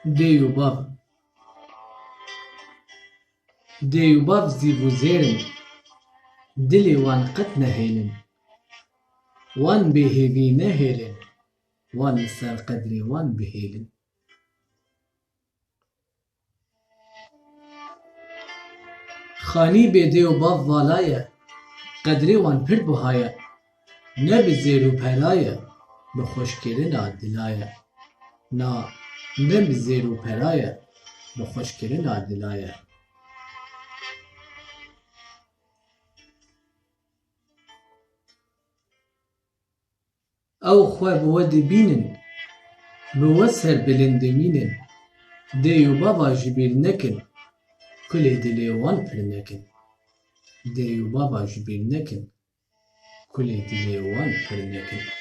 Deyu bav. Deyu bav zîvû zêrin, dilê wan qet nehêlin. Wan bêhêvî nehêlin, wan li ser qedrê wan bihêlin. Xanî bê dê û bav vala ye, qedrê wan pir biha ye. Ne bi zêr û pera ye, bi xweşkirina dila ye. Na, ne bi zêr û pera ye, bi xweşkirina dila ye. Ew xwe bi we dibînin, bi we serbilind dimînin. Dê û bava ji bîr nekin, kulê dilê wan pir nekin. Dê û bava ji bîr nekin, kulê dilê wan pir nekin.